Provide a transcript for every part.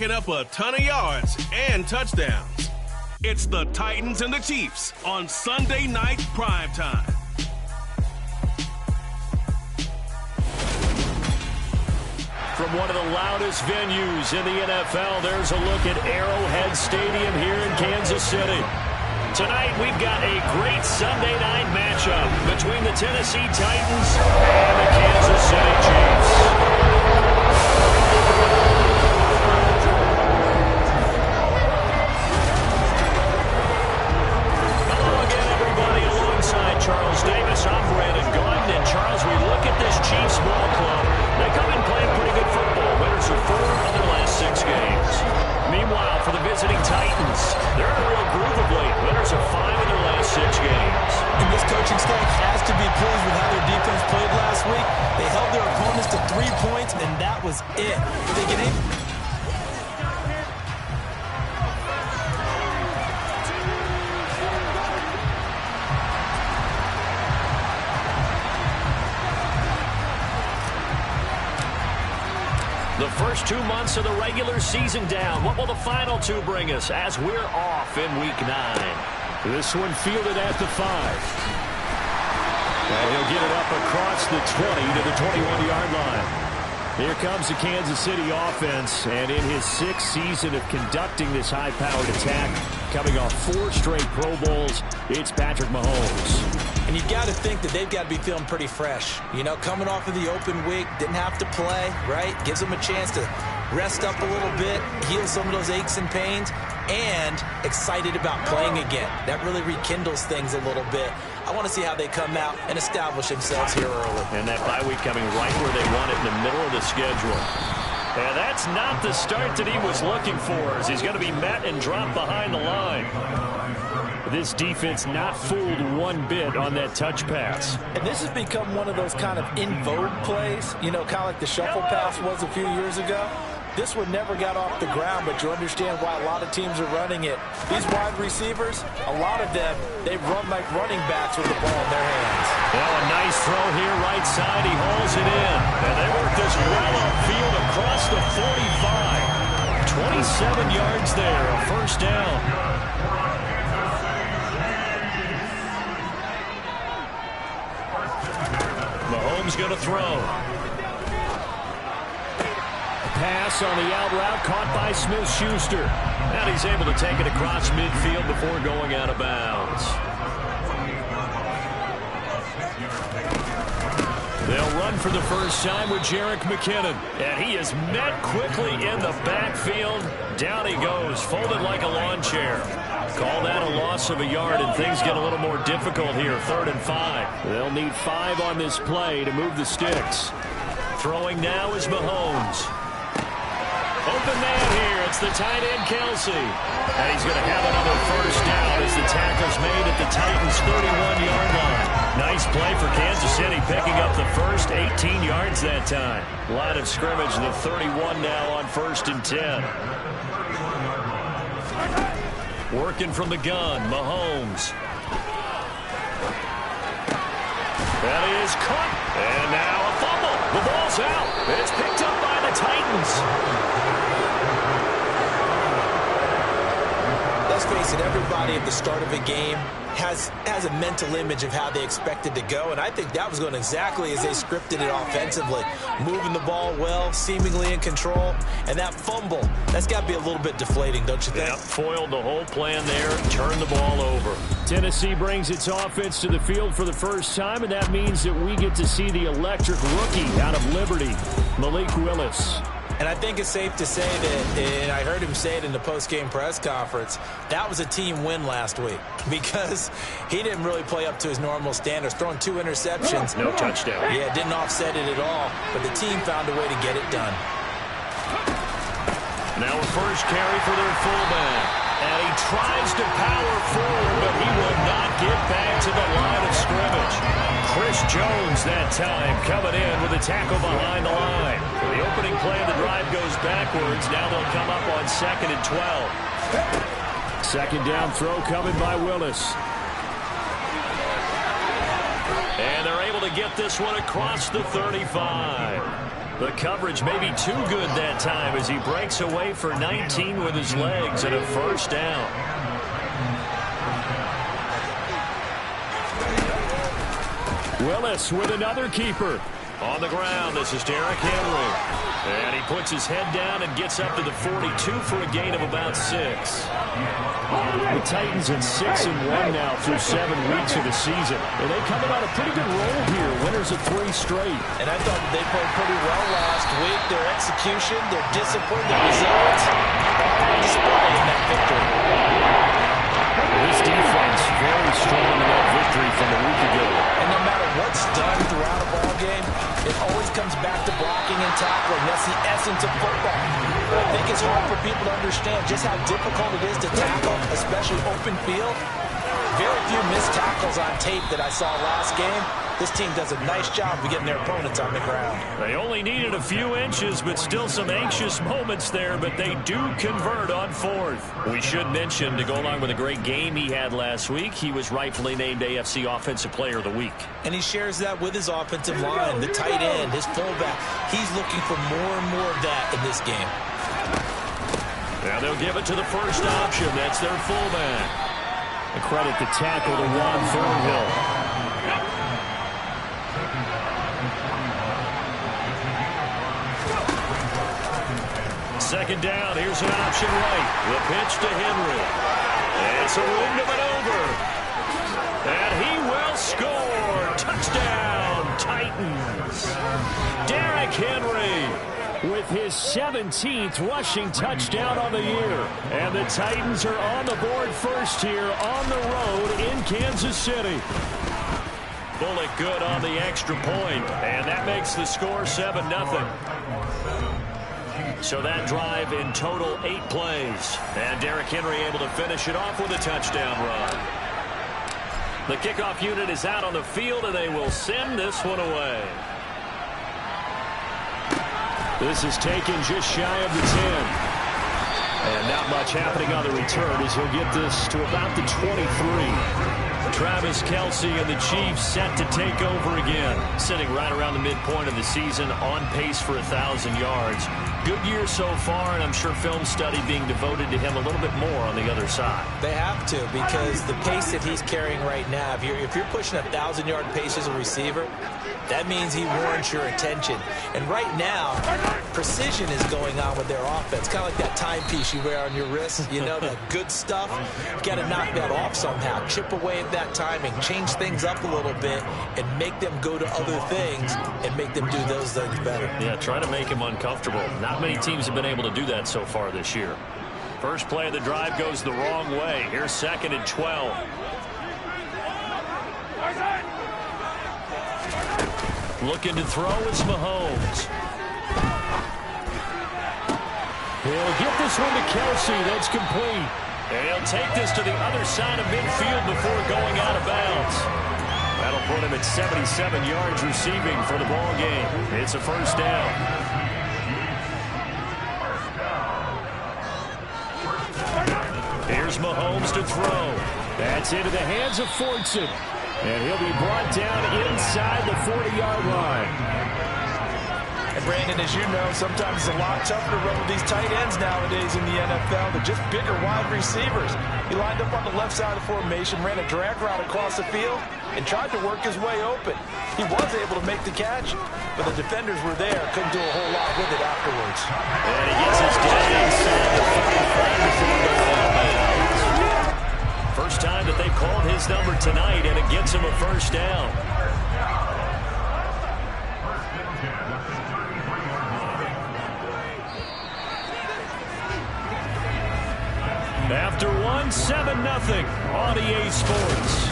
racking up a ton of yards and touchdowns. It's the Titans and the Chiefs on Sunday Night Primetime. From one of the loudest venues in the NFL, there's a look at Arrowhead Stadium here in Kansas City. Tonight, we've got a great Sunday night matchup between the Tennessee Titans and the Kansas City Chiefs. Hello again, everybody. Alongside Charles Davis, I'm Brandon Gaudin. And Charles, we look at this Chiefs ball club. They come in playing pretty good football. Winners of 4 of their last 6 games. Meanwhile, for the visiting Titans, they're in a real groove of late. Winners of 5 of their last 6 games. And this coaching staff has to be pleased with how their defense played last week. They held their opponents to 3 points, and that was it. They get in. The first 2 months of the regular season down. What will the final 2 bring us as we're off in Week 9? This one fielded at the 5. And he'll get it up across the 20 to the 21-yard line. Here comes the Kansas City offense, and in his 6th season of conducting this high-powered attack, coming off 4 straight Pro Bowls, it's Patrick Mahomes. And you've got to think that they've got to be feeling pretty fresh. You know, coming off of the open week, didn't have to play, right? Gives them a chance to rest up a little bit, heal some of those aches and pains, and excited about playing again. That really rekindles things a little bit. I want to see how they come out and establish themselves here early. And that bye week coming right where they want it in the middle of the schedule. And that's not the start that he was looking for, as he's going to be met and dropped behind the line. This defense not fooled one bit on that touch pass. And this has become one of those kind of in vogue plays, you know, kind of like the shuffle pass was a few years ago. This one never got off the ground, but you understand why a lot of teams are running it. These wide receivers, a lot of them, they run like running backs with the ball in their hands. Well, a nice throw here, right side. He hauls it in. And they work this well upfield across the 45. 27 yards there, a first down. Mahomes going to throw. Pass on the out route caught by Smith-Schuster. And he's able to take it across midfield before going out of bounds. They'll run for the first time with Jerick McKinnon. And he is met quickly in the backfield. Down he goes, folded like a lawn chair. Call that a loss of a yard, and things get a little more difficult here. 3rd and 5. They'll need 5 on this play to move the sticks. Throwing now is Mahomes. Open man here. It's the tight end, Kelsey. And he's going to have another first down as the tackle's made at the Titans' 31-yard line. Nice play for Kansas City, picking up the first 18 yards that time. Line of scrimmage, the 31 now on 1st and 10. Working from the gun, Mahomes. That is caught. And now a fumble. The ball's out. It's picked up by the Titans. Let's face it, everybody at the start of a game has a mental image of how they expected to go, and I think that was going exactly as they scripted it offensively. Moving the ball well, seemingly in control, and that fumble, that's got to be a little bit deflating, don't you think? Yep, foiled the whole plan there, turned the ball over. Tennessee brings its offense to the field for the first time, and that means that we get to see the electric rookie out of Liberty, Malik Willis. And I think it's safe to say that, and I heard him say it in the post-game press conference, that was a team win last week because he didn't really play up to his normal standards, throwing 2 interceptions. No touchdown. Yeah, didn't offset it at all, but the team found a way to get it done. Now a first carry for their fullback. And he tries to power forward, but he will not get back to the line of scrimmage. Chris Jones that time coming in with a tackle behind the line. The opening play of the drive goes backwards. Now they'll come up on 2nd and 12. Second down throw coming by Willis. And they're able to get this one across the 35. The coverage may be too good that time as he breaks away for 19 with his legs and a first down. Willis with another keeper. On the ground, this is Derrick Henry. And he puts his head down and gets up to the 42 for a gain of about 6. The Titans at 6-1 now through 7 weeks of the season. And they coming on a pretty good roll here. Winners of 3 straight. And I thought they played pretty well last week. Their execution, their discipline, their resilience, all on display in that victory. This defense very strong in that victory from a week ago. And no matter what's done throughout a ball game, it always comes back to blocking and tackling. That's the essence of football. I think it's hard for people to understand just how difficult it is to tackle, especially open field. Very few missed tackles on tape that I saw last game. This team does a nice job of getting their opponents on the ground. They only needed a few inches, but still some anxious moments there, but they do convert on 4th. We should mention, to go along with a great game he had last week, he was rightfully named AFC Offensive Player of the Week. And he shares that with his offensive line, the tight end, his fullback. He's looking for more and more of that in this game. Now they'll give it to the first option. That's their fullback. A credit the tackle to Juan Thornhill. Second down, here's an option right. The pitch to Henry. It's a room to maneuver. And he will score. Touchdown, Titans. Derrick Henry with his 17th rushing touchdown on the year. And the Titans are on the board first here on the road in Kansas City. Bullock good on the extra point. And that makes the score 7-0. So that drive in total 8 plays. And Derrick Henry able to finish it off with a touchdown run. The kickoff unit is out on the field, and they will send this one away. This is taken just shy of the 10. And not much happening on the return as he'll get this to about the 23. Travis Kelce and the Chiefs set to take over again. Sitting right around the midpoint of the season, on pace for 1,000 yards. Good year so far, and I'm sure film study being devoted to him a little bit more on the other side. They have to, because the pace that he's carrying right now, if you're pushing 1,000-yard pace as a receiver, that means he warrants your attention. And right now, precision is going on with their offense. Kind of like that timepiece you wear on your wrist. You know, that good stuff. You got to knock that off somehow. Chip away at that timing. Change things up a little bit and make them go to other things and make them do those things better. Yeah, try to make him uncomfortable. Not many teams have been able to do that so far this year. First play of the drive goes the wrong way. Here's 2nd and 12. Looking to throw is Mahomes. He'll get this one to Kelce. That's complete. And he'll take this to the other side of midfield before going out of bounds. That'll put him at 77 yards receiving for the ball game. It's a first down. Here's Mahomes to throw. That's into the hands of Fortson. And he'll be brought down inside the 40-yard line. And Brandon, as you know, sometimes it's a lot tougher to run with these tight ends nowadays in the NFL. They're just bigger wide receivers. He lined up on the left side of the formation, ran a drag route across the field, and tried to work his way open. He was able to make the catch, but the defenders were there. Couldn't do a whole lot with it afterwards. And he gets his down inside the 45 before going out of bounds. First time that they've called his number tonight, and it gets him a first down. After one, 7-0 on EA Sports.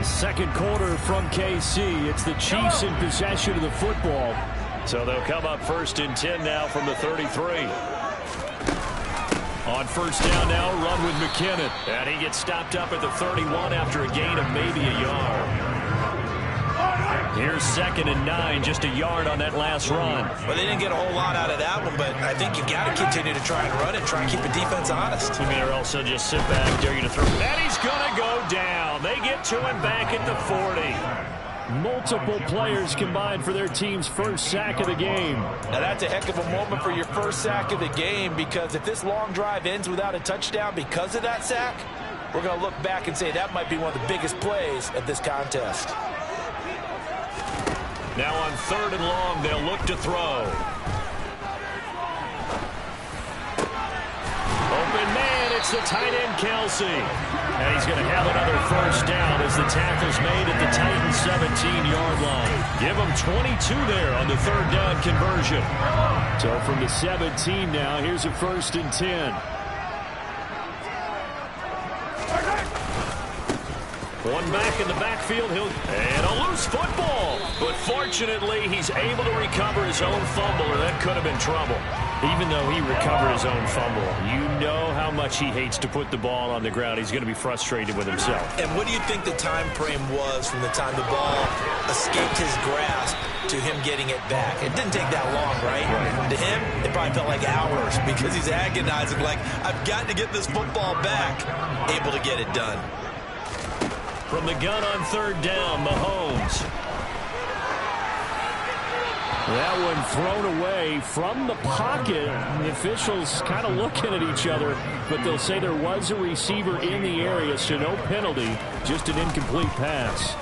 Second quarter from KC. It's the Chiefs in possession of the football. So they'll come up 1st and 10 now from the 33. On first down now, run with McKinnon. And he gets stopped up at the 31 after a gain of maybe a yard. Here's 2nd and 9, just a yard on that last run. Well, they didn't get a whole lot out of that one, but I think you've got to continue to try and run it, try and keep the defense honest. You mean, or also just sit back, dare you to throw. And he's going to go down. They get to him back at the 40. Multiple players combined for their team's first sack of the game. Now that's a heck of a moment for your first sack of the game, because if this long drive ends without a touchdown because of that sack, we're going to look back and say that might be one of the biggest plays of this contest. Now on 3rd and long, they'll look to throw. Open man, it's the tight end, Kelsey. And he's going to have another first down as the tackle's made at the Titans' 17-yard line. Give him 22 there on the 3rd down conversion. So from the 17 now, here's a 1st and 10. One back in the backfield. And a loose football. But fortunately, he's able to recover his own fumble, or that could have been trouble. Even though he recovered his own fumble, you know how much he hates to put the ball on the ground. He's going to be frustrated with himself. And what do you think the time frame was from the time the ball escaped his grasp to him getting it back? It didn't take that long, right? To him, it probably felt like hours, because he's agonizing, like, I've got to get this football back. Able to get it done. From the gun on 3rd down, Mahomes. That one thrown away from the pocket. The officials kind of looking at each other, but they'll say there was a receiver in the area, so no penalty, just an incomplete pass.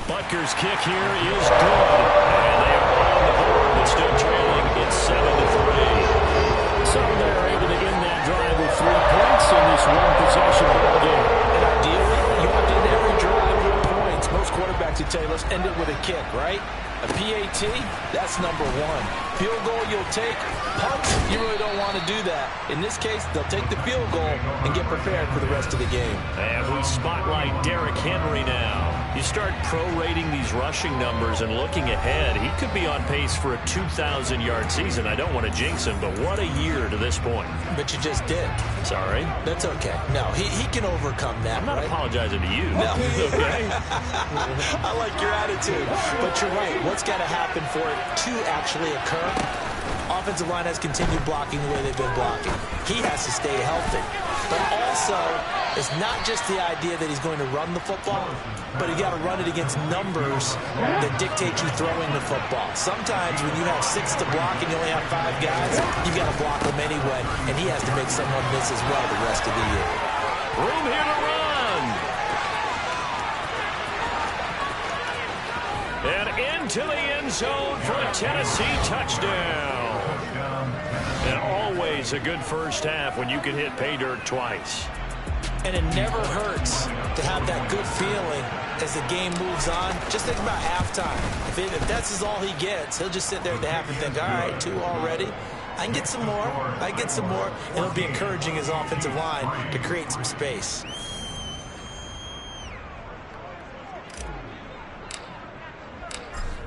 Butker's kick here is good, and they are on the board. They're still trailing. It's 7-3. So they're able to end that drive with 3 points in this one-possession ball game. And ideally, you want to end every drive with points. Most quarterbacks would tell you, let's end it with a kick, right? A PAT, that's number 1. Field goal you'll take. Punts, you really don't want to do that. In this case, they'll take the field goal and get prepared for the rest of the game. And we spotlight Derrick Henry now. You start prorating these rushing numbers and looking ahead, he could be on pace for a 2,000-yard season. I don't want to jinx him, but what a year to this point. But you just did. Sorry? That's okay. No, he can overcome that. I'm not right? apologizing to you. No. Okay? I like your attitude. But you're right. What's got to happen for it to actually occur? Offensive line has continued blocking the way they've been blocking. He has to stay healthy. But also, it's not just the idea that he's going to run the football, but you got to run it against numbers that dictate you throwing the football. Sometimes when you have 6 to block and you only have 5 guys, you've got to block them anyway, and he has to make someone miss as well the rest of the year. Room here to run. And into the end zone for a Tennessee touchdown. And always a good first half when you can hit pay dirt twice. And it never hurts to have that good feeling as the game moves on. Just think about halftime. If that's all he gets, he'll just sit there at the half and think, all right, 2 already. I can get some more. I get some more. And it'll be encouraging his offensive line to create some space.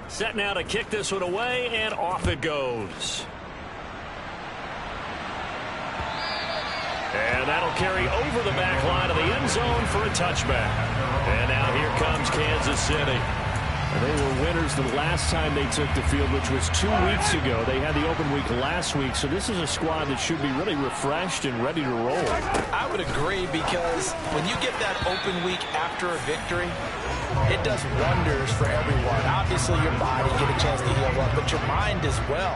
Set now to kick this one away, and off it goes. And that'll carry over the back line of the end zone for a touchback. And now here comes Kansas City. And they were winners the last time they took the field, which was 2 weeks ago. They had the open week last week, so this is a squad that should be really refreshed and ready to roll. I would agree, because when you get that open week after a victory, it does wonders for everyone. Obviously, your body get a chance to heal up, but your mind as well.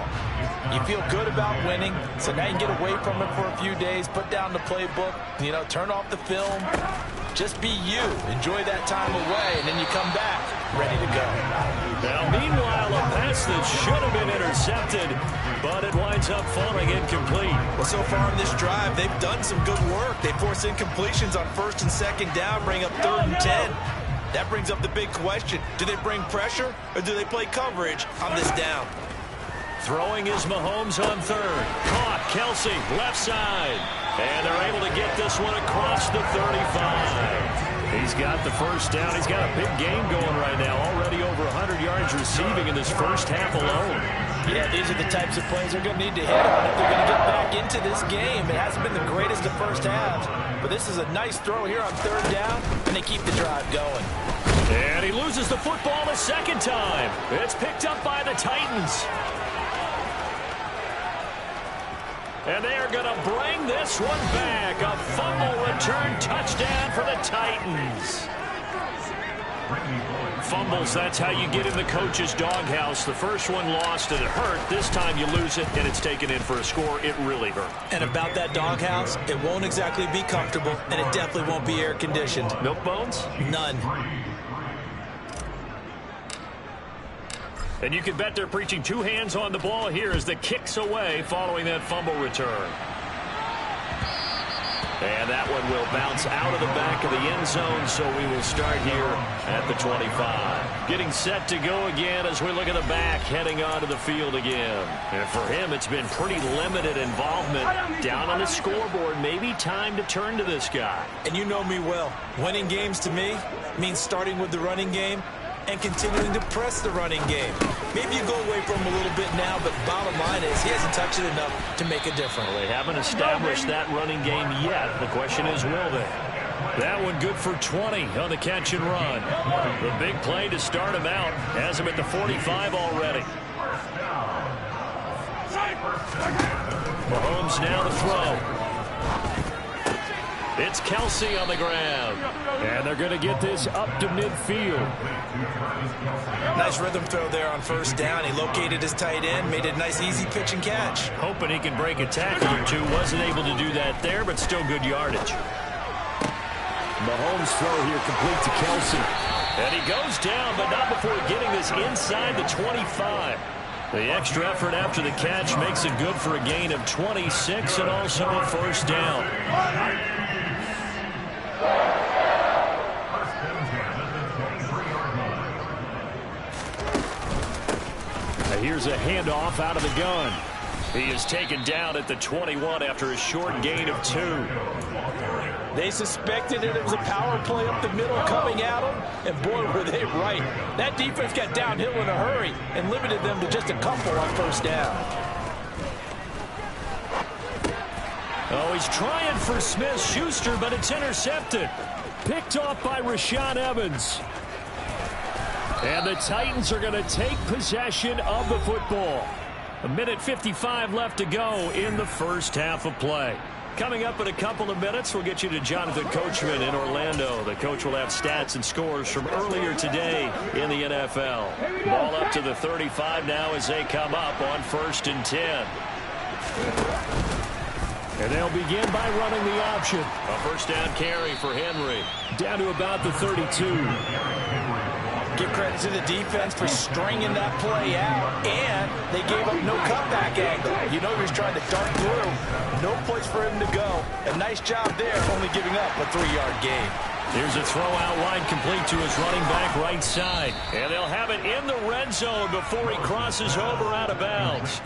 You feel good about winning, so now you can get away from it for a few days, put down the playbook, turn off the film. Just be you. Enjoy that time away, and then you come back ready to go. Now, meanwhile, a pass that should have been intercepted, but it winds up falling incomplete. Well, so far in this drive, they've done some good work. They force incompletions on 1st and 2nd down, bring up 3rd and 10. That brings up the big question. Do they bring pressure, or do they play coverage on this down? Throwing is Mahomes on 3rd. Caught, Kelsey, left side. And they're able to get this one across the 35. He's got the first down. He's got a big game going right now. Already over 100 yards receiving in this first half alone. Yeah, these are the types of plays they're going to need to hit on if they're going to get back into this game. It hasn't been the greatest of first halves, but this is a nice throw here on 3rd down, and they keep the drive going. And he loses the football a second time. It's picked up by the Titans. And they are going to bring this one back. A fumble return touchdown for the Titans. fumbles, that's how you get in the coach's doghouse. The first one lost and it hurt. This time you lose it and it's taken in for a score. It really hurt. And about that doghouse, it won't exactly be comfortable, and it definitely won't be air-conditioned. Milk bones? None. And you can bet they're preaching two hands on the ball here as the kick's away following that fumble return. And that one will bounce out of the back of the end zone, so we will start here at the 25. Getting set to go again as we look at the back, heading onto the field again. And for him, it's been pretty limited involvement. Down on the scoreboard, maybe time to turn to this guy. And you know me well. Winning games to me means starting with the running game and continuing to press the running game. Maybe you go away from him a little bit now, but bottom line is he hasn't touched it enough to make a difference. Well, they haven't established that running game yet. The question is, will they? That one good for 20 on the catch and run. The big play to start him out has him at the 45 already. Mahomes now to throw. It's Kelsey on the ground. And they're going to get this up to midfield. Nice rhythm throw there on first down. He located his tight end, made a nice easy pitch and catch. Hoping he can break a tackle or two. Wasn't able to do that there, but still good yardage. Mahomes' throw here complete to Kelsey. And he goes down, but not before getting this inside the 25. The extra effort after the catch makes it good for a gain of 26 and also a first down. Here's a handoff out of the gun. He is taken down at the 21 after a short gain of 2. They suspected it was a power play up the middle coming at them, and boy, were they right. That defense got downhill in a hurry and limited them to just a couple on first down. Oh, he's trying for Smith-Schuster, but it's intercepted. Picked off by Rashaan Evans. And the Titans are going to take possession of the football. 1:55 left to go in the first half of play. Coming up in a couple of minutes, we'll get you to Jonathan Coachman in Orlando. The coach will have stats and scores from earlier today in the NFL. Ball up to the 35 now as they come up on 1st and 10. And they'll begin by running the option. A first down carry for Henry. Down to about the 32. Give credit to the defense for stringing that play out, and they gave up no cutback angle. You know he was trying to dart through. No place for him to go. A nice job there, only giving up a 3-yard gain. Here's a throw out wide complete to his running back right side. And they'll have it in the red zone before he crosses over out of bounds.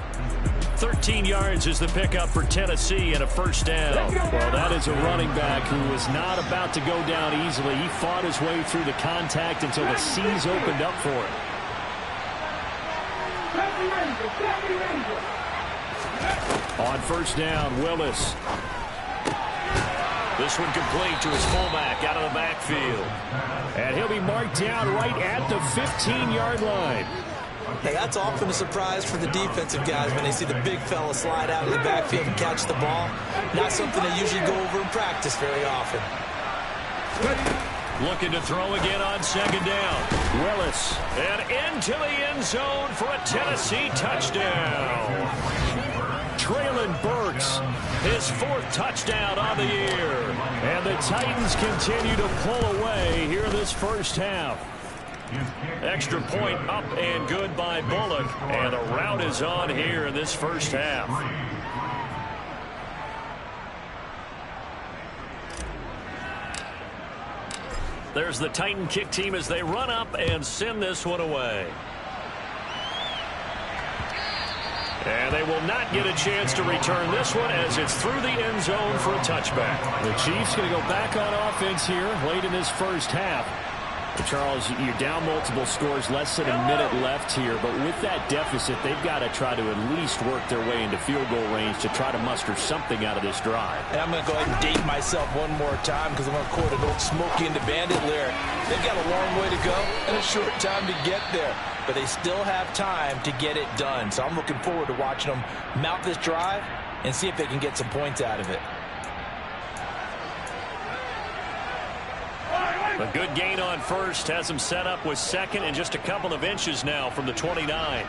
13 yards is the pickup for Tennessee and a first down. Well, that is a running back who was not about to go down easily. He fought his way through the contact until the seas opened up for him. On first down, Willis. This one complete to his fullback out of the backfield. And he'll be marked down right at the 15-yard line. Hey, that's often a surprise for the defensive guys when they see the big fella slide out of the backfield and catch the ball. Not something they usually go over in practice very often. Looking to throw again on second down. Willis. And into the end zone for a Tennessee touchdown. Traylon Burks, his 4th touchdown on the year. And the Titans continue to pull away here in this first half. Extra point up and good by Bullock. And the route is on here in this first half. There's the Titan kick team as they run up and send this one away. And they will not get a chance to return this one as it's through the end zone for a touchback. The Chiefs going to go back on offense here late in this first half. Charles, you're down multiple scores, less than a minute left here, but with that deficit, they've got to try to at least work their way into field goal range to try to muster something out of this drive. And I'm going to go ahead and date myself one more time because I'm going to quote an old Smokey and the Bandit lyric. They've got a long way to go and a short time to get there, but they still have time to get it done. So I'm looking forward to watching them mount this drive and see if they can get some points out of it. A good gain on first has him set up with second and just a couple of inches now from the 29.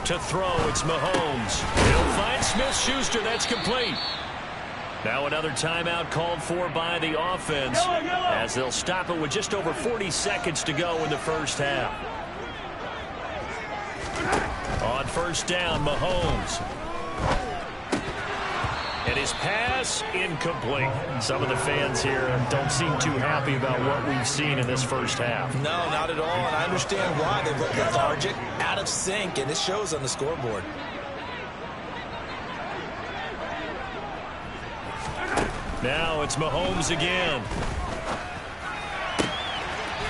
To throw, it's Mahomes. He'll find Smith-Schuster. That's complete. Now another timeout called for by the offense as they'll stop it with just over 40 seconds to go in the first half. On first down, Mahomes. And his pass incomplete. Some of the fans here don't seem too happy about what we've seen in this first half. No, not at all, and I understand why. They look lethargic, out of sync, and it shows on the scoreboard. Now it's Mahomes again.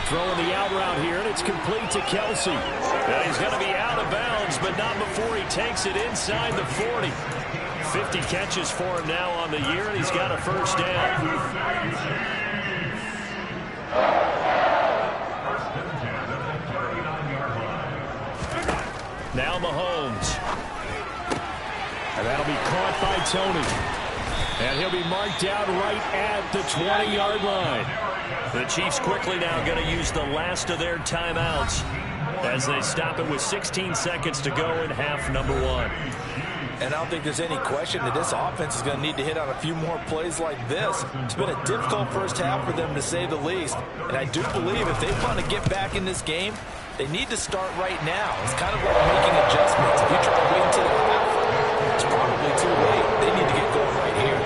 Throwing the out route here, and it's complete to Kelsey. And he's going to be out of bounds, but not before he takes it inside the 40. 50 catches for him now on the year, and he's got a first down. Now Mahomes. And that'll be caught by Tony. And he'll be marked out right at the 20-yard line. The Chiefs quickly now going to use the last of their timeouts as they stop it with 16 seconds to go in half number one. And I don't think there's any question that this offense is going to need to hit on a few more plays like this. It's been a difficult first half for them, to say the least. And I do believe if they want to get back in this game, they need to start right now. It's kind of like making adjustments. If you try to wait until the half, it's probably too late. They need to get going right here.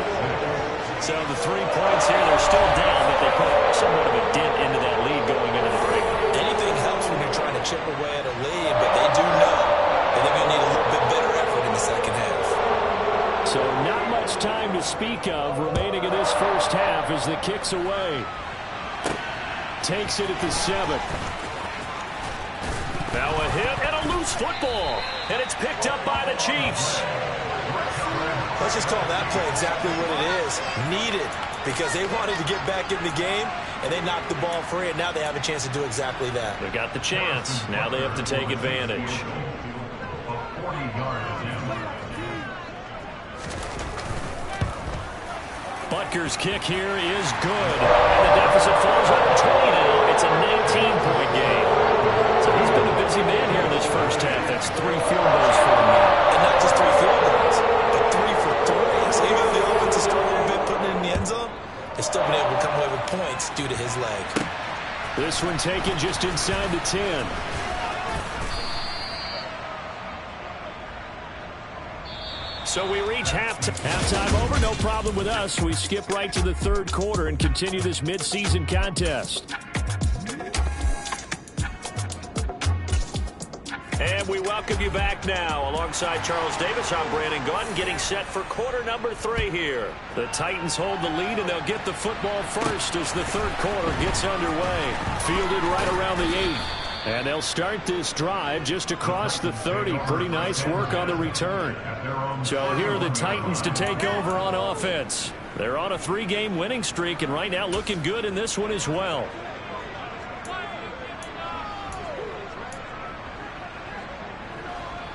So the 3 points here, they're still down, but they put somewhat of a dent into that lead going into the break. Anything helps when you're trying to chip away at a lead, but they do know that they're going to need a little bit better effort in the second half. So not much time to speak of remaining in this first half as the kick's away. Takes it at the 7. Now a hit and a loose football, and it's picked up by the Chiefs. Let's just call that play exactly what it is. Needed, because they wanted to get back in the game, and they knocked the ball free, and now they have a chance to do exactly that. They got the chance. Now they have to take advantage. Butker's kick here is good, and the deficit falls under 20 now. It's a 19-point game. So he's been a busy man here in this first half. That's 3 field goals for him now. And not just 3 field goals, but 3 for 3s. Even if the offense is struggling a bit putting it in the end zone, they've still been able to come away with points due to his leg. This one taken just inside the 10. So we reach halftime over, no problem with us. We skip right to the third quarter and continue this midseason contest. And we welcome you back now. Alongside Charles Davis, I'm Brandon Gaudin, getting set for quarter number 3 here. The Titans hold the lead, and they'll get the football first as the third quarter gets underway. Fielded right around the 8. And they'll start this drive just across the 30. Pretty nice work on the return. So here are the Titans to take over on offense. They're on a 3-game winning streak, and right now looking good in this one as well.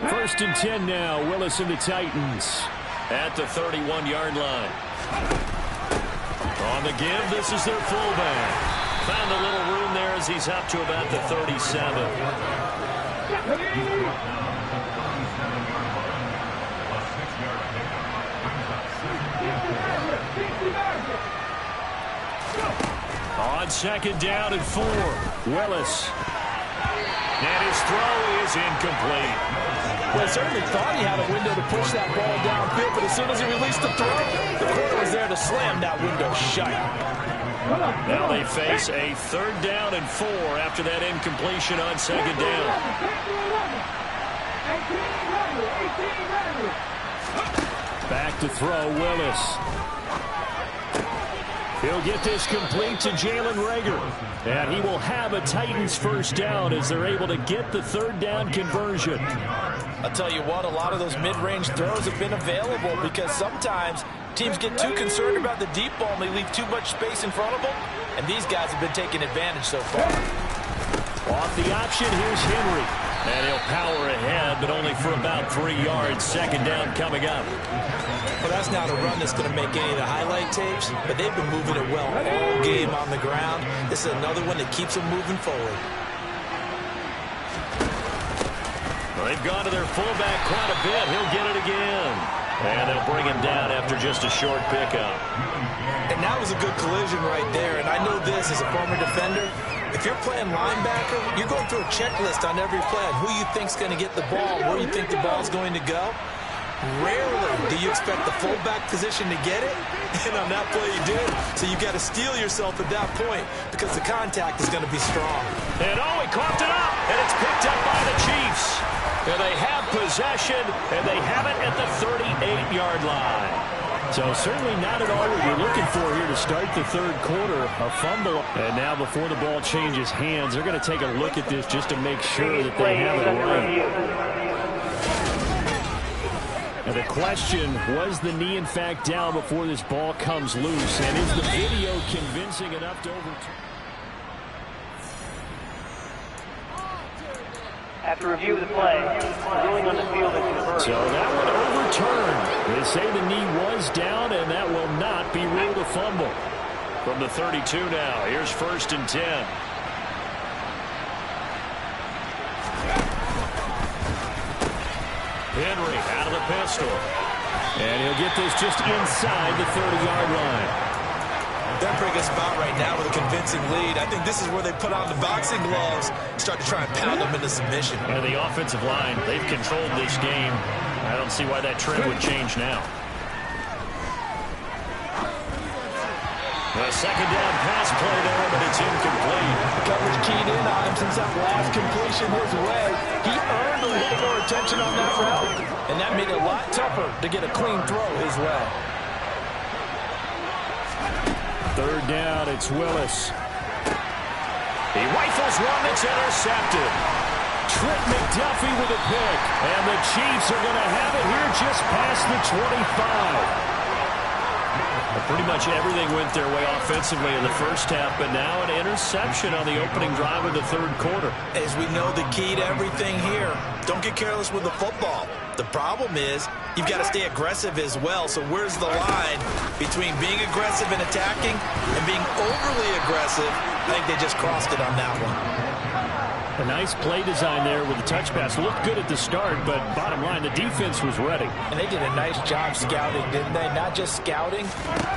First and 10 now, Willis and the Titans. At the 31-yard line. On the give, this is their fullback. Found a little room there as he's up to about the 37. On second down and 4, Willis. And his throw is incomplete. Well, certainly thought he had a window to push that ball downfield, but as soon as he released the throw, the corner was there to slam that window shut. Now they face a 3rd down and 4 after that incompletion on second down. Back to throw, Willis. He'll get this complete to Jalen Reagor. And he will have a Titans first down as they're able to get the 3rd down conversion. I'll tell you what, a lot of those mid-range throws have been available because sometimes teams get too concerned about the deep ball and they leave too much space in front of them. And these guys have been taking advantage so far. Off the option, here's Henry. And he'll power ahead, but only for about 3 yards. Second down coming up. Well, that's not a run that's going to make any of the highlight tapes, but they've been moving it well all game on the ground. This is another one that keeps them moving forward. Well, they've gone to their fullback quite a bit. He'll get it again. And they'll bring him down after just a short pickup. And that was a good collision right there. And I know this as a former defender. If you're playing linebacker, you're going through a checklist on every play on who you think's going to get the ball, where you think the ball's going to go. Rarely do you expect the fullback position to get it, and on that play you did. So you got to steel yourself at that point because the contact is going to be strong. And oh, he coughed it up, and it's picked up by the Chiefs. And they have possession, and they have it at the 38-yard line. So certainly not at all what you're looking for here to start the third quarter. A fumble. And now before the ball changes hands, they're going to take a look at this just to make sure that they have it right. And the question, was the knee in fact down before this ball comes loose? And is the video convincing enough to overturn? After review of the play, ruling on the field is reversed. So that one overturned. They say the knee was down, and that will not be ruled a fumble. From the 32 now, here's 1st and 10. Henry out of the pistol. And he'll get this just inside the 30-yard line. They're pretty good spot right now with a convincing lead. I think this is where they put on the boxing gloves, start to try and pound them into submission. And the offensive line, they've controlled this game. I don't see why that trend would change now. A second down pass play there, but it's incomplete. Coverage keyed in on him since that last completion his way. He earned a little more attention on that route, and that made it a lot tougher to get a clean throw his way. Third down, it's Willis. He rifles one that's intercepted. Trent McDuffie with a pick. And the Chiefs are going to have it here just past the 25. Pretty much everything went their way offensively in the first half, but now an interception on the opening drive of the third quarter. As we know, the key to everything here, don't get careless with the football. The problem is you've got to stay aggressive as well. So where's the line between being aggressive and attacking and being overly aggressive? I think they just crossed it on that one. A nice play design there with the touch pass. Looked good at the start, but bottom line, the defense was ready. And they did a nice job scouting, didn't they? Not just scouting,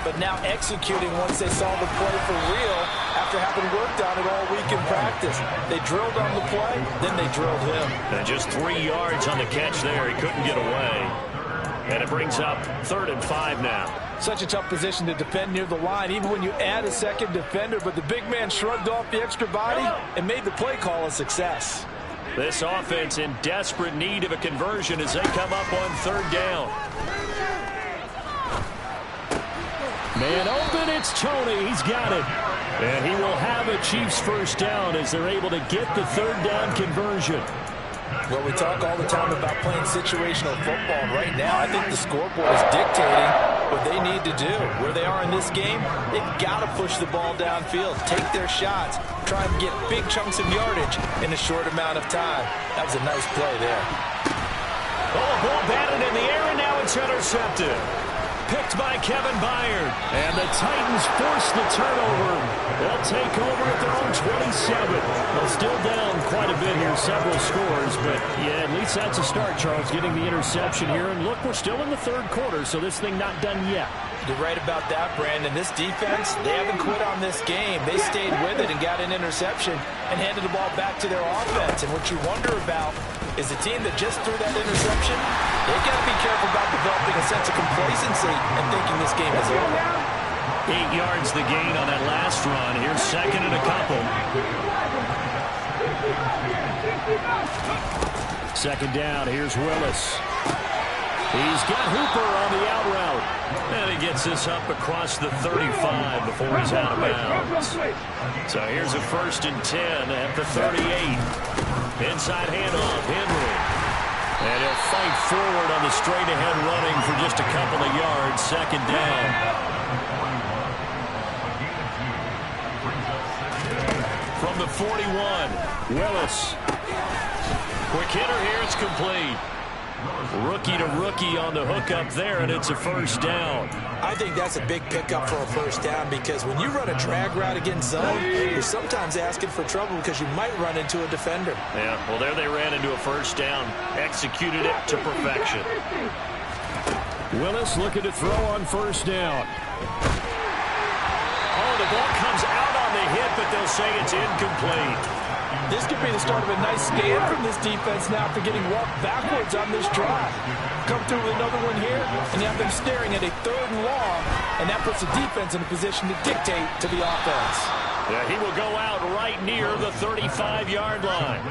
but now executing once they saw the play for real after having worked on it all week in practice. They drilled on the play, then they drilled him. And just 3 yards on the catch there. He couldn't get away. And it brings up 3rd and 5 now. Such a tough position to defend near the line, even when you add a second defender, but the big man shrugged off the extra body and made the play call a success. This offense in desperate need of a conversion as they come up on 3rd down. Man open, it's Tony. He's got it. And he will have a Chiefs first down as they're able to get the 3rd down conversion. Well, we talk all the time about playing situational football. Right now, I think the scoreboard is dictating what they need to do. Where they are in this game, they've got to push the ball downfield, take their shots, try and get big chunks of yardage in a short amount of time. That was a nice play there. Oh, ball batted in the air, and now it's intercepted. Picked by Kevin Byard. And the Titans force the turnover. They'll take over at their own 27. They'll still down quite a bit here, several scores. But, yeah, at least that's a start, Charles, getting the interception here. And, look, we're still in the third quarter, so this thing not done yet. You're right about that, Brandon. This defense, they haven't quit on this game. They stayed with it and got an interception and handed the ball back to their offense. And what you wonder about is the team that just threw that interception, they've got to be careful about developing a sense of complacency and thinking this game is over. 8 yards the gain on that last run. Here's 2nd and a couple. 2nd down, here's Willis. He's got Hooper on the out route. And he gets this up across the 35 before he's out of bounds. So here's a 1st and 10 at the 38. Inside handoff, Henry. And he'll fight forward on the straight-ahead running for just a couple of yards. 2nd down. From the 41, Willis. Quick hitter here. It's complete. Rookie to rookie on the hookup there, and it's a first down. I think that's a big pickup for a first down because when you run a drag route against zone, you're sometimes asking for trouble because you might run into a defender. Yeah, well, there they ran into a first down. Executed it to perfection. Willis looking to throw on first down. Oh, the ball comes out on the hit, but they'll say it's incomplete. This could be the start of a nice stand from this defense now for getting walked backwards on this drive. Come through with another one here, and you have them staring at a 3rd and long, and that puts the defense in a position to dictate to the offense. Yeah, he will go out right near the 35-yard line.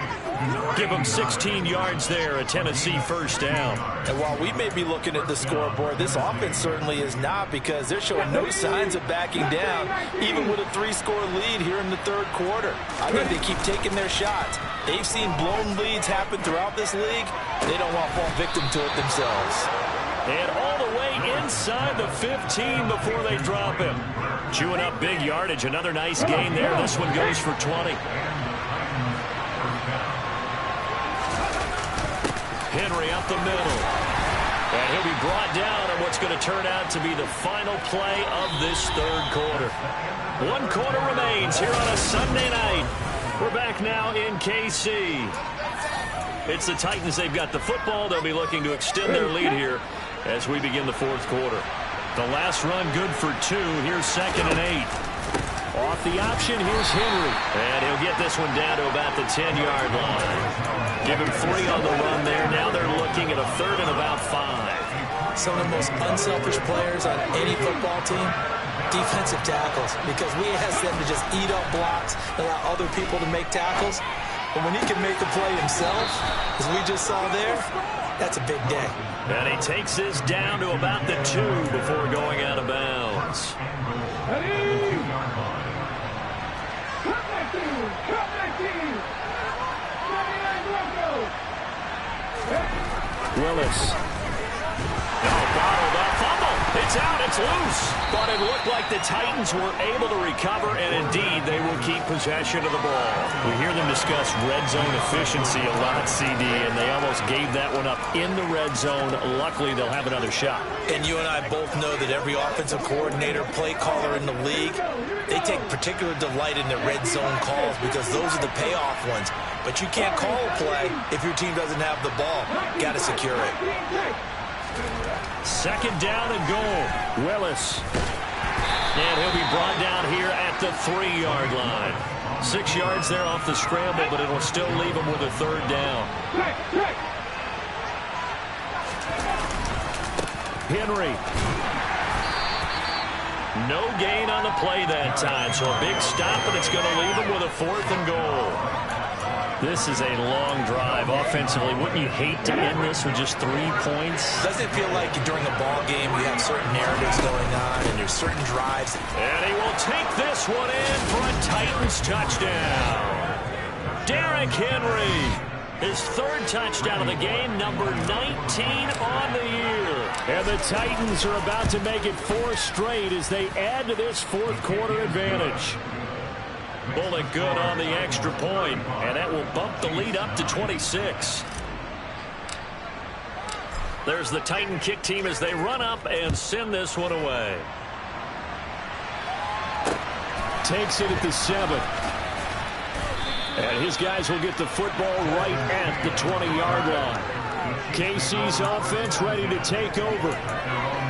Give him 16 yards there, a Tennessee first down. And while we may be looking at the scoreboard, this offense certainly is not because they're showing no signs of backing down, even with a 3-score lead here in the 3rd quarter. I think they keep taking their shots. They've seen blown leads happen throughout this league. They don't want to fall victim to it themselves. And all the way inside the 15 before they drop him. Chewing up big yardage. Another nice gain there. This one goes for 20. Henry up the middle. And he'll be brought down on what's going to turn out to be the final play of this 3rd quarter. 1 quarter remains here on a Sunday night. We're back now in KC. It's the Titans. They've got the football. They'll be looking to extend their lead here as we begin the 4th quarter. The last run good for 2. Here's 2nd and 8. Off the option, here's Henry. And he'll get this one down to about the 10-yard line. Give him 3 on the run there. Now they're looking at a 3rd and about 5. Some of the most unselfish players on any football team, defensive tackles, because we ask them to just eat up blocks, allow other people to make tackles. But when he can make the play himself, as we just saw there, that's a big day. And he takes this down to about the 2 before going out of bounds. Willis. Bottled up, fumble. It's out, it's loose. But it looked like the Titans were able to recover, and indeed, they will keep possession of the ball. We hear them discuss red zone efficiency a lot, CD, and they almost gave that one up in the red zone. Luckily, they'll have another shot. And you and I both know that every offensive coordinator, play caller in the league, they take particular delight in the red zone calls because those are the payoff ones. But you can't call a play if your team doesn't have the ball. Got to secure it. 2nd down and goal. Willis. And he'll be brought down here at the 3-yard line. 6 yards there off the scramble, but it'll still leave him with a 3rd down. Henry. No gain on the play that time, so a big stop, but it's going to leave him with a 4th and goal. This is a long drive offensively. Wouldn't you hate to end this with just 3 points? Doesn't it feel like during a ball game you have certain narratives going on and there's certain drives? And he will take this one in for a Titans touchdown. Derrick Henry, his 3rd touchdown of the game, number 19 on the year. And the Titans are about to make it 4 straight as they add to this 4th quarter advantage. Bullet good on the extra point, and that will bump the lead up to 26. There's the Titan kick team as they run up and send this one away. Takes it at the 7. And his guys will get the football right at the 20-yard line. KC's offense ready to take over.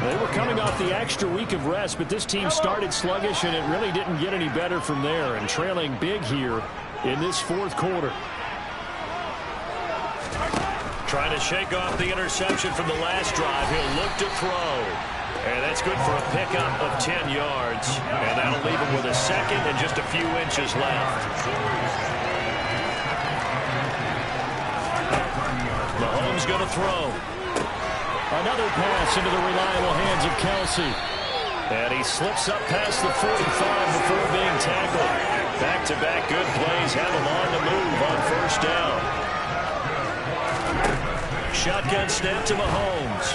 They were coming off the extra week of rest, but this team started sluggish, and it really didn't get any better from there, and trailing big here in this 4th quarter. Trying to shake off the interception from the last drive. He'll look to throw. And that's good for a pickup of 10 yards. And that'll leave him with a 2nd and just a few inches left. Mahomes going to throw. Another pass into the reliable hands of Kelsey. And he slips up past the 45 before being tackled. Back-to-back good plays have him on the move on 1st down. Shotgun snap to Mahomes.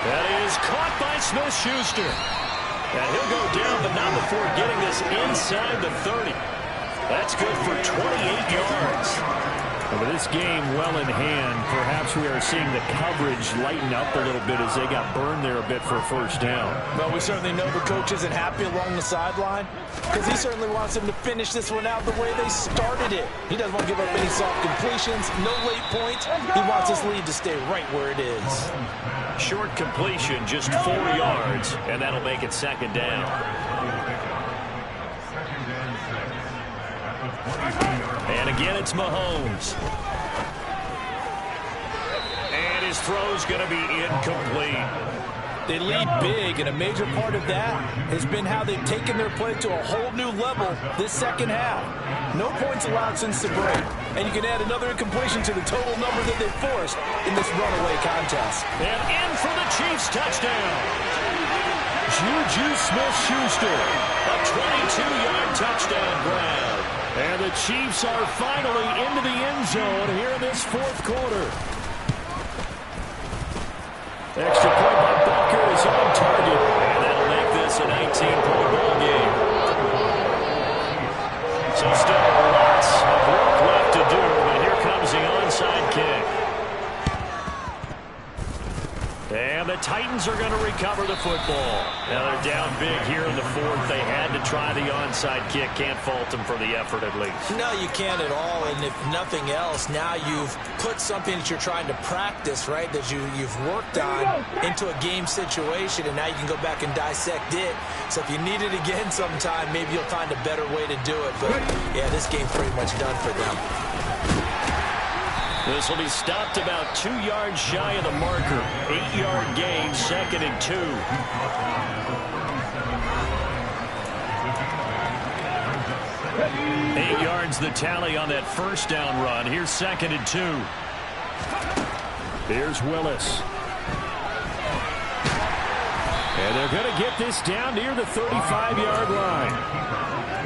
That is caught by Smith-Schuster. And he'll go down, but not before getting this inside the 30. That's good for 28 yards. With this game well in hand, perhaps we are seeing the coverage lighten up a little bit as they got burned there a bit for a first down. Well, we certainly know the coach isn't happy along the sideline because he certainly wants them to finish this one out the way they started it. He doesn't want to give up any soft completions, no late points. He wants his lead to stay right where it is. Short completion, just 4 yards, and that'll make it second down. And again, it's Mahomes. And his throw's going to be incomplete. They lead big, and a major part of that has been how they've taken their play to a whole new level this second half. No points allowed since the break, and you can add another incompletion to the total number that they forced in this runaway contest. And in for the Chiefs touchdown. Juju Smith-Schuster, a 22-yard touchdown grab. And the Chiefs are finally into the end zone here in this fourth quarter. Extra point by Butker is on target. And that'll make this a 19-point ball game. So still lots of work left to do, but here comes the onside kick. And the Titans are going to recover the football. Now they're down big here in the fourth. They had to try the onside kick. Can't fault them for the effort at least. No, you can't at all. And if nothing else, now you've put something that you're trying to practice, right, that you've worked on into a game situation, and now you can go back and dissect it. So if you need it again sometime, maybe you'll find a better way to do it. But, yeah, this game's pretty much done for them. This will be stopped about 2 yards shy of the marker. 8-yard gain, 2nd and 2. 8 yards the tally on that first down run. Here's 2nd and 2. Here's Willis. And they're going to get this down near the 35-yard line.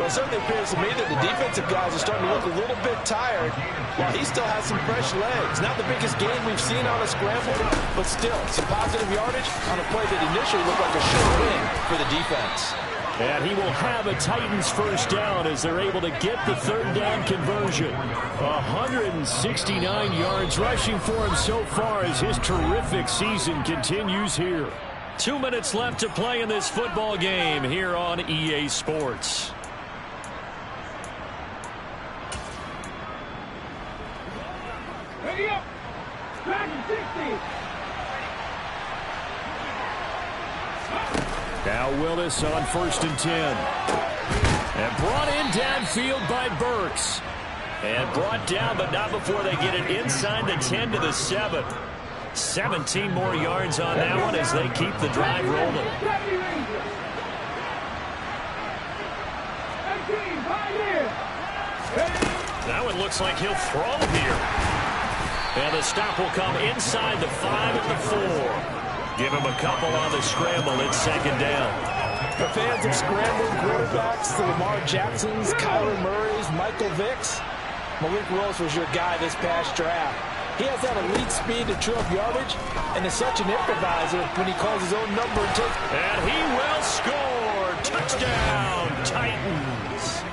Well, it certainly appears to me that the defensive guys are starting to look a little bit tired while he still has some fresh legs. Not the biggest gain we've seen on a scramble, but still some positive yardage on a play that initially looked like a sure win for the defense. And he will have a Titans first down as they're able to get the third down conversion. 169 yards rushing for him so far as his terrific season continues here. 2 minutes left to play in this football game here on EA Sports. Ready up. Back 60. Now Willis on 1st and 10. And brought in downfield by Burks. And brought down, but not before they get it inside the 10 to the 7. 17 more yards on that one as they keep the drive rolling. That one looks like he'll throw here. And the stop will come inside the 5 and the 4. Give him a couple on the scramble. It's 2nd down. For fans of scrambling quarterbacks, the Lamar Jacksons, Kyler Murrays, Michael Vicks, Malik Willis was your guy this past draft. He has that elite speed to chew up yardage and is such an improviser when he calls his own number and takes. And he will score. Touchdown, Titans.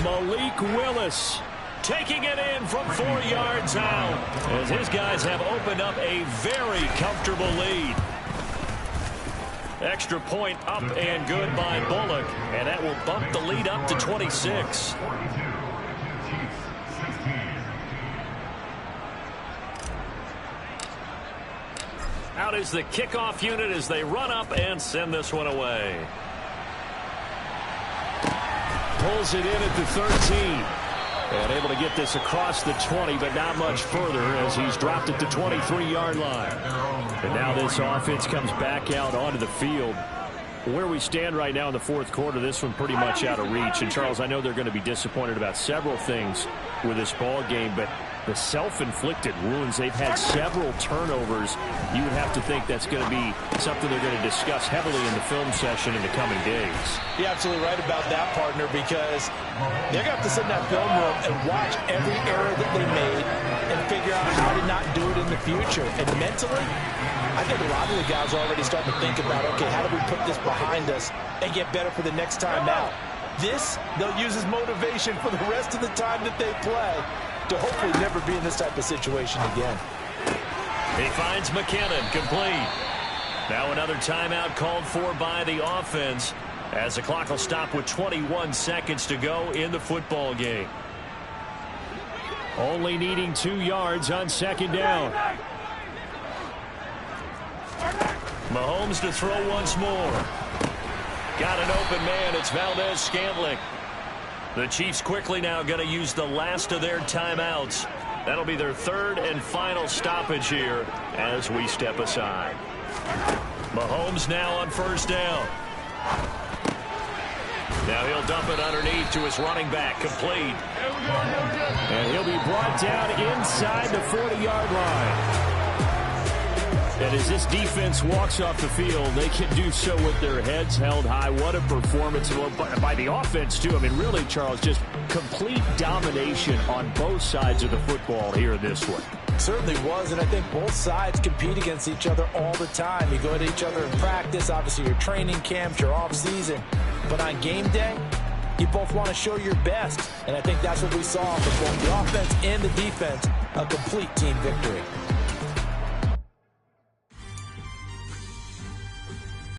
Malik Willis taking it in from 4 yards out as his guys have opened up a very comfortable lead. Extra point up and good by Bullock, and that will bump the lead up to 26. Out is the kickoff unit as they run up and send this one away. Pulls it in at the 13. And able to get this across the 20, but not much further as he's dropped it to 23-yard line. And now this offense comes back out onto the field. Where we stand right now in the fourth quarter, this one pretty much out of reach. And, Charles, I know they're going to be disappointed about several things with this ball game, but the self-inflicted wounds, they've had several turnovers. You would have to think that's going to be something they're going to discuss heavily in the film session in the coming days. You're absolutely right about that, partner, because they're going to have to sit in that film room and watch every error that they made and figure out how to not do it in the future. And mentally, I think a lot of the guys are already starting to think about, okay, how do we put this behind us and get better for the next time out? This, they'll use as motivation for the rest of the time that they play. to hopefully never be in this type of situation again. He finds McKinnon, complete. Now another timeout called for by the offense as the clock will stop with 21 seconds to go in the football game. Only needing 2 yards on second down. Mahomes to throw once more. Got an open man. It's Valdez-Scantling. The Chiefs quickly now going to use the last of their timeouts. That'll be their third and final stoppage here as we step aside. Mahomes now on first down. Now he'll dump it underneath to his running back, complete. And he'll be brought down inside the 40-yard line. And as this defense walks off the field, they can do so with their heads held high. What a performance by the offense, too. I mean, really, Charles, just complete domination on both sides of the football here in this one. Certainly was, and I think both sides compete against each other all the time. You go at each other in practice, obviously your training camps, your off-season. But on game day, you both want to show your best. And I think that's what we saw from both the offense and the defense, a complete team victory.